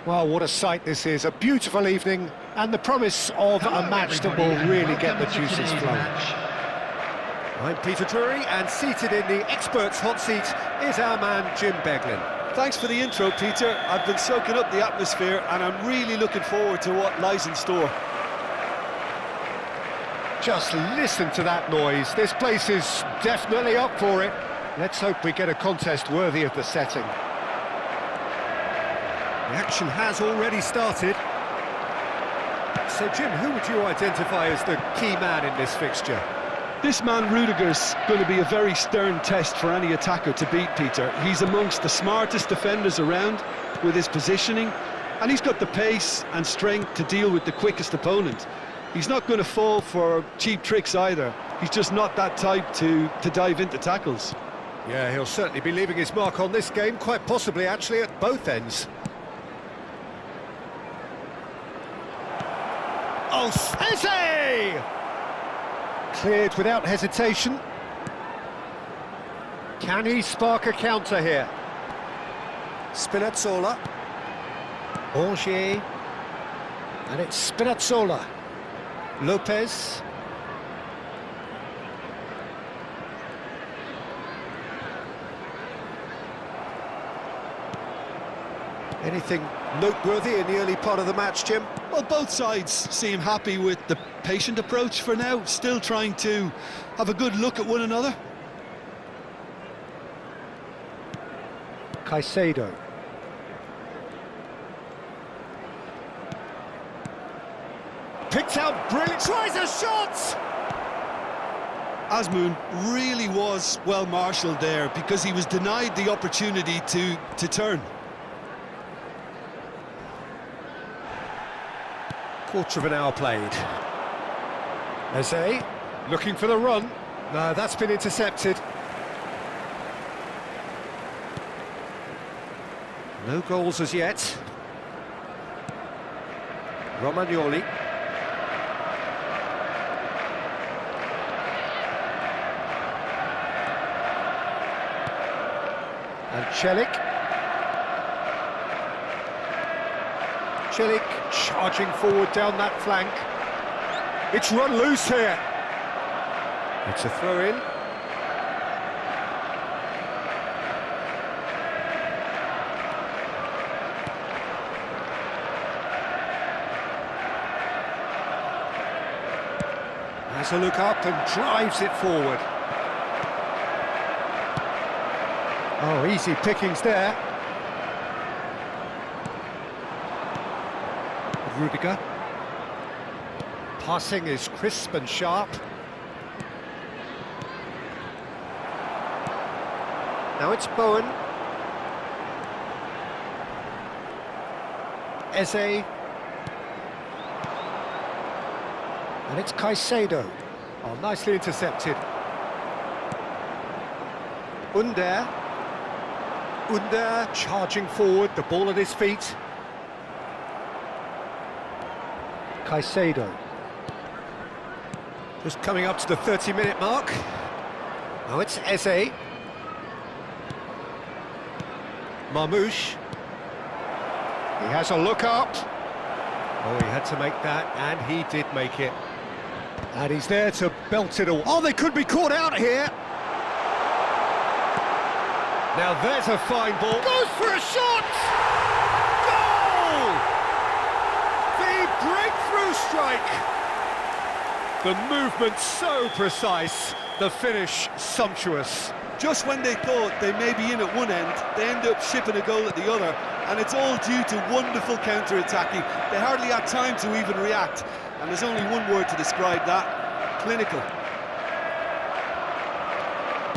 Well, what a sight this is, a beautiful evening, and the promise of a match that will really get the juices flowing. I'm Peter Drury, and seated in the experts' hot seat is our man Jim Beglin. Thanks for the intro, Peter. I've been soaking up the atmosphere, and I'm really looking forward to what lies in store. Just listen to that noise. This place is definitely up for it. Let's hope we get a contest worthy of the setting. The action has already started. So, Jim, who would you identify as the key man in this fixture? This man, Rudiger's going to be a very stern test for any attacker to beat, Peter. He's amongst the smartest defenders around with his positioning, and he's got the pace and strength to deal with the quickest opponent. He's not going to fall for cheap tricks either. He's just not that type to dive into tackles. Yeah, he'll certainly be leaving his mark on this game, quite possibly actually at both ends. Oh, Eze! Cleared without hesitation. Can he spark a counter here? Spinazzola. Angers. And it's Spinazzola. Lopez. Anything noteworthy in the early part of the match, Jim? Well, both sides seem happy with the patient approach for now, still trying to have a good look at one another. Caicedo. Picked out brilliant, tries a shot! Azmoun really was well marshalled there because he was denied the opportunity to turn. Quarter of an hour played. Eze, looking for the run. No, that's been intercepted. No goals as yet. Romagnoli. And Celik. Celik charging forward down that flank. It's run loose here. It's a throw-in. Has a look up and drives it forward. Oh, easy pickings there. Rudiger. Passing is crisp and sharp. Now it's Bowen. Eze. And it's Caicedo. Oh, nicely intercepted. Under charging forward, the ball at his feet. Caicedo. Just coming up to the 30-minute mark. Now it's Eze. Marmouche. He has a look up. Oh, he had to make that, and he did make it. And he's there to belt it all. Oh, they could be caught out here. Now there's a fine ball. Goes for a shot! Goal! The breakthrough strike. The movement so precise, the finish sumptuous. Just when they thought they may be in at one end, they end up shipping a goal at the other, and it's all due to wonderful counter-attacking. They hardly had time to even react, and there's only one word to describe that: clinical.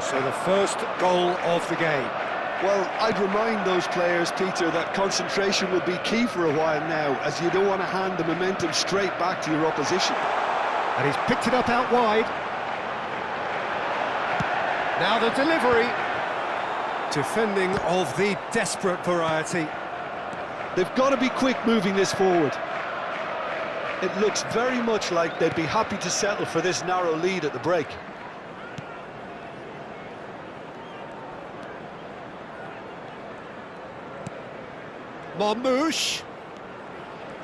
So the first goal of the game. Well, I'd remind those players, Peter, that concentration will be key for a while now, as you don't want to hand the momentum straight back to your opposition. And he's picked it up out wide. Now the delivery. Defending of the desperate variety. They've got to be quick moving this forward. It looks very much like they'd be happy to settle for this narrow lead at the break. Marmouche.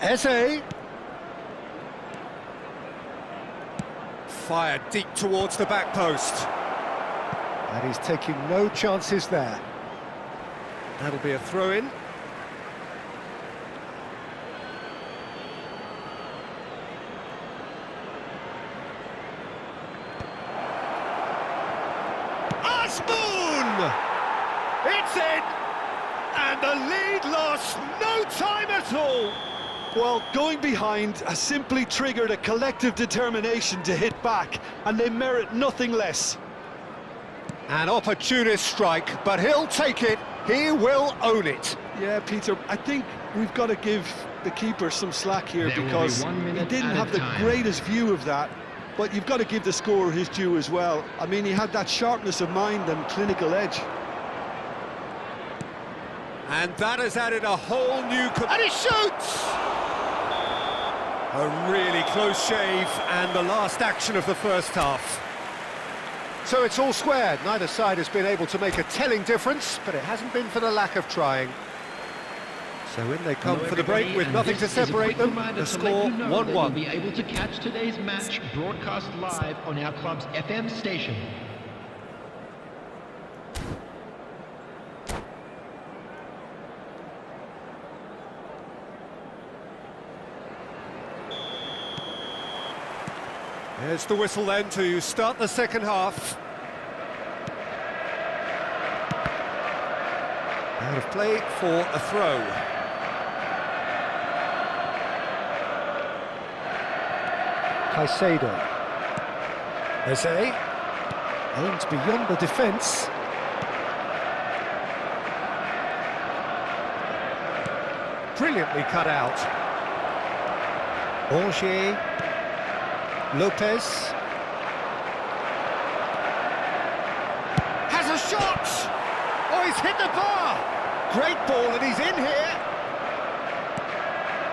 Eze. Fired deep towards the back post. And he's taking no chances there. That'll be a throw-in. Asmoon! It's in! And the lead lost no time at all! Well, going behind has simply triggered a collective determination to hit back, and they merit nothing less. An opportunist strike, but he'll take it. He will own it. Yeah, Peter, I think we've got to give the keeper some slack here because he didn't have the greatest view of that. But you've got to give the scorer his due as well. I mean, he had that sharpness of mind and clinical edge. And that has added a whole new... And he shoots! A really close shave, and the last action of the first half. So it's all squared. Neither side has been able to make a telling difference, but it hasn't been for the lack of trying. So in they come for the break with nothing to separate them. The score 1-1. You'll be able to catch today's match broadcast live on our club's FM station. There's the whistle then to start the second half. Out of play for a throw. Caicedo. Eze. Aimed beyond the defence. Brilliantly cut out. Angers. Lopez. Has a shot! Oh, he's hit the bar! Great ball, and he's in here.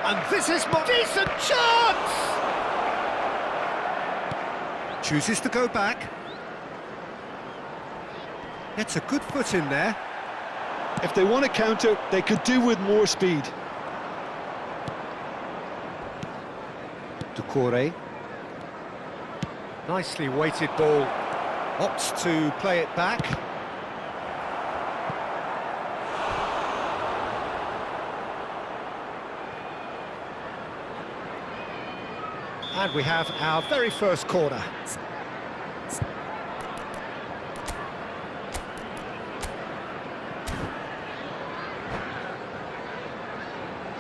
And this is a decent chance! Chooses to go back. Gets a good foot in there. If they want to counter, they could do with more speed. Doucouré. Nicely weighted ball. Opts to play it back. And we have our very first corner.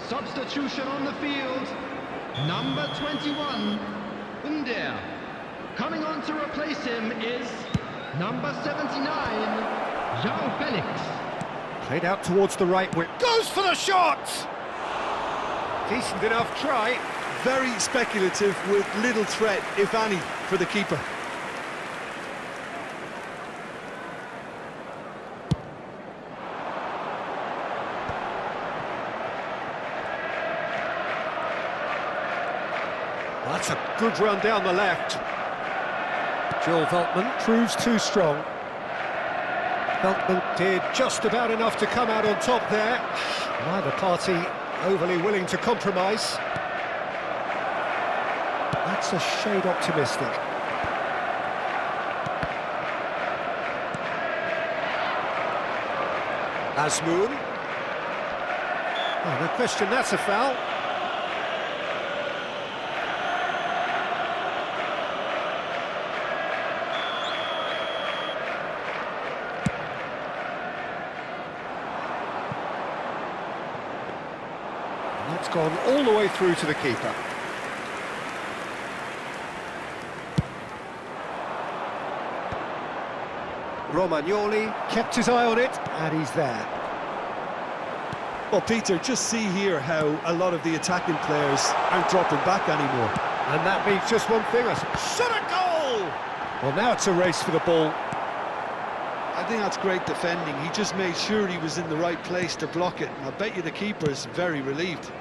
Substitution on the field. Number 21, Under. Coming on to replace him is number 79, João Felix. Played out towards the right wing. Goes for the shot! Decent enough try. Very speculative with little threat, if any, for the keeper. That's a good run down the left. Joel Veltman proves too strong. Veltman did just about enough to come out on top there. Neither party overly willing to compromise. That's a shade optimistic. Asmoon. Oh, no question, that's a foul. That's gone all the way through to the keeper. Romagnoli kept his eye on it, and he's there. Well, Peter, just see here how a lot of the attacking players aren't dropping back anymore. And that means just one thing, shot a goal! Well, now it's a race for the ball. I think that's great defending. He just made sure he was in the right place to block it, and I bet you the keeper's very relieved.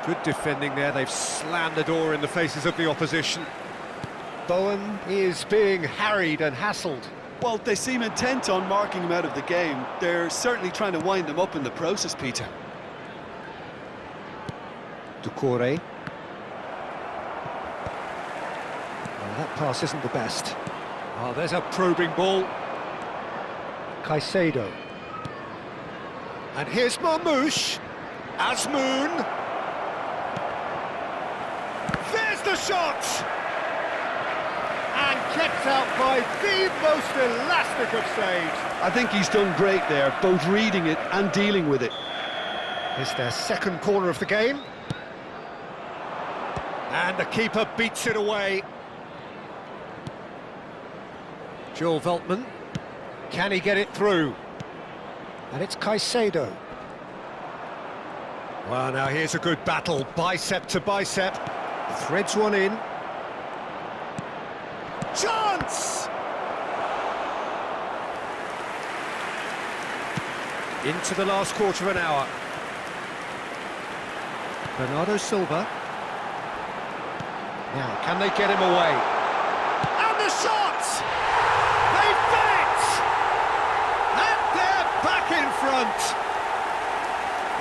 Good defending there. They've slammed the door in the faces of the opposition. Bowen is being harried and hassled. Well, they seem intent on marking him out of the game. They're certainly trying to wind him up in the process, Peter. Ducore. Well, that pass isn't the best. Oh, there's a probing ball. Caicedo. And here's Marmouche. Azmoun. There's the shot! And kept out by the most elastic of saves. I think he's done great there, both reading it and dealing with it. It's their second corner of the game. And the keeper beats it away. Joel Veltman. Can he get it through? And it's Caicedo. Well, now here's a good battle, bicep to bicep. Threads one in. Chance! Into the last quarter of an hour. Bernardo Silva. Now, can they get him away? And the shot! They've done it! And they're back in front!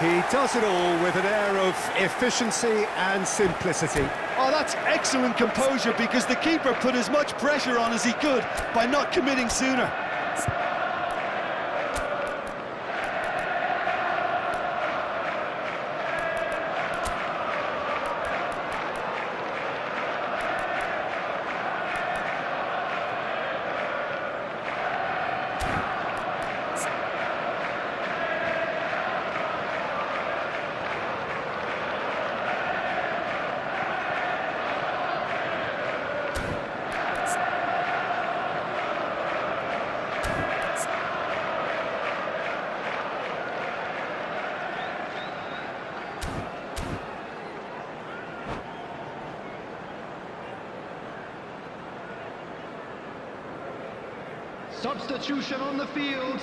He does it all with an air of efficiency and simplicity. Oh, that's excellent composure, because the keeper put as much pressure on as he could by not committing sooner. Substitution on the field,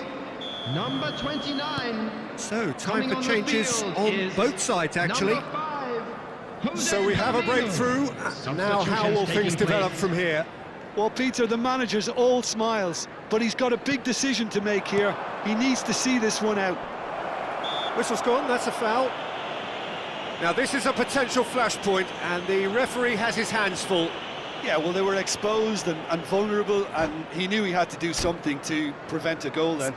number 29. So, time Coming for on the changes field on is both sides, actually. Number 5, Jose So we have a Carrillo. breakthrough. Now, how will things develop from here? Well, Peter, the manager's all smiles, but he's got a big decision to make here. He needs to see this one out. Whistle's gone, that's a foul. Now, this is a potential flashpoint, and the referee has his hands full. Yeah, well, they were exposed and vulnerable, and he knew he had to do something to prevent a goal then.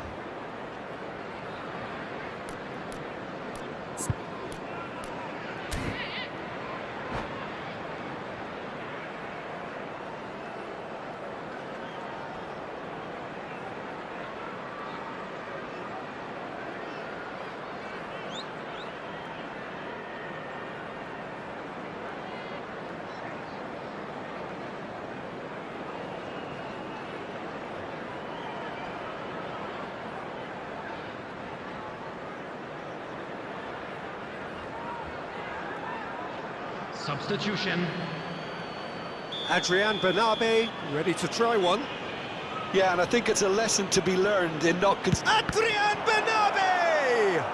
Substitution. Adrian Bernabe, ready to try one. Yeah, and I think it's a lesson to be learned in not... Adrian Bernabe!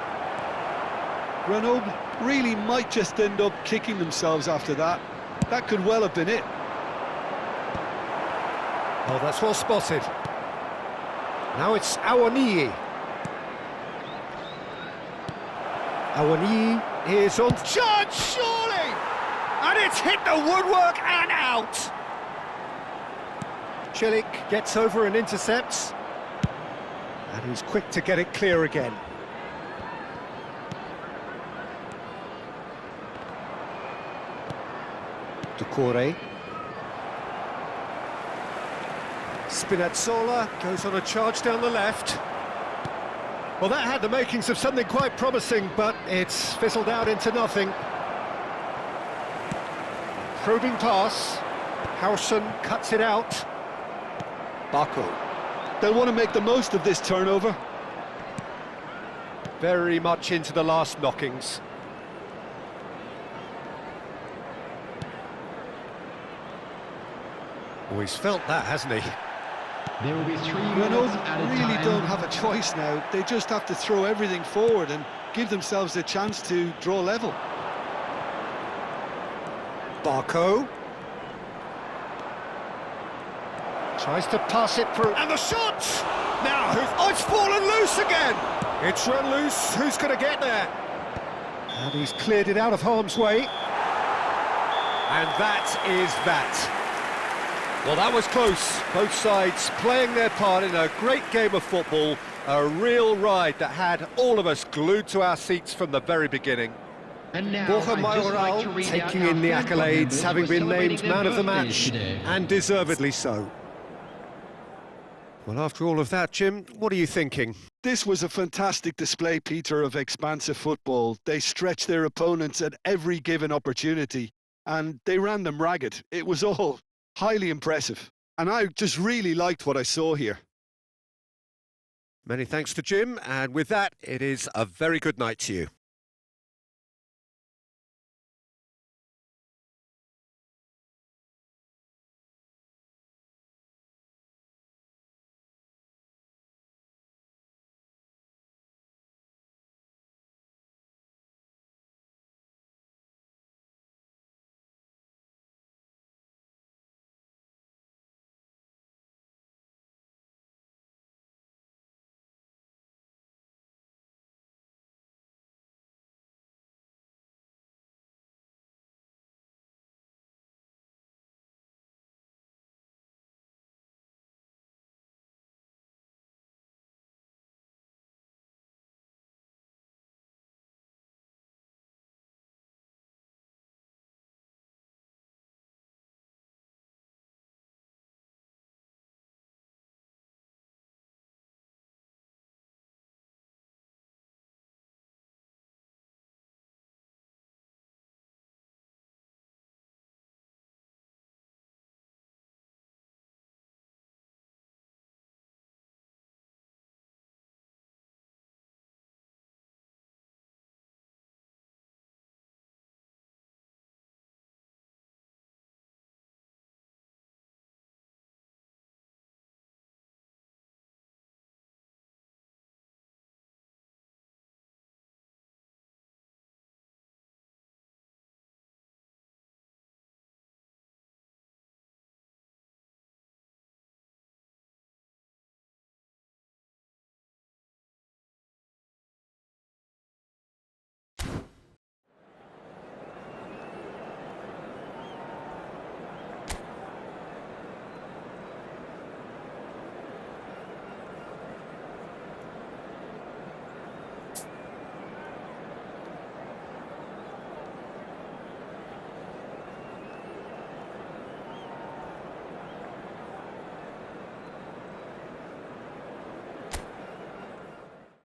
Grenoble really might just end up kicking themselves after that. That could well have been it. Oh, that's well spotted. Now it's Awoniyi. Awoniyi is on charge, surely! And it's hit the woodwork and out! Celik gets over and intercepts. And he's quick to get it clear again. Ducore. Spinazzola goes on a charge down the left. Well, that had the makings of something quite promising, but it's fizzled out into nothing. Probing pass. Hausen cuts it out. Bako. They'll want to make the most of this turnover. Very much into the last knockings. Oh, he's felt that, hasn't he? There will be 3 Grenoble minutes at a really time. don't have a choice now. They just have to throw everything forward and give themselves a chance to draw level. Bako. Tries to pass it through. And the shot! Now, oh, it's fallen loose again! It's run loose. Who's going to get there? And he's cleared it out of harm's way. And that is that. Well, that was close. Both sides playing their part in a great game of football. A real ride that had all of us glued to our seats from the very beginning. And now, Borja I'd just like to Mayoral read out taking our in the fan accolades, members having who are been named celebrating their man of the birthdays match, today. and deservedly so. Well, after all of that, Jim, what are you thinking? This was a fantastic display, Peter, of expansive football. They stretched their opponents at every given opportunity, and they ran them ragged. It was all highly impressive, and I just really liked what I saw here. Many thanks to Jim, and with that, it is a very good night to you.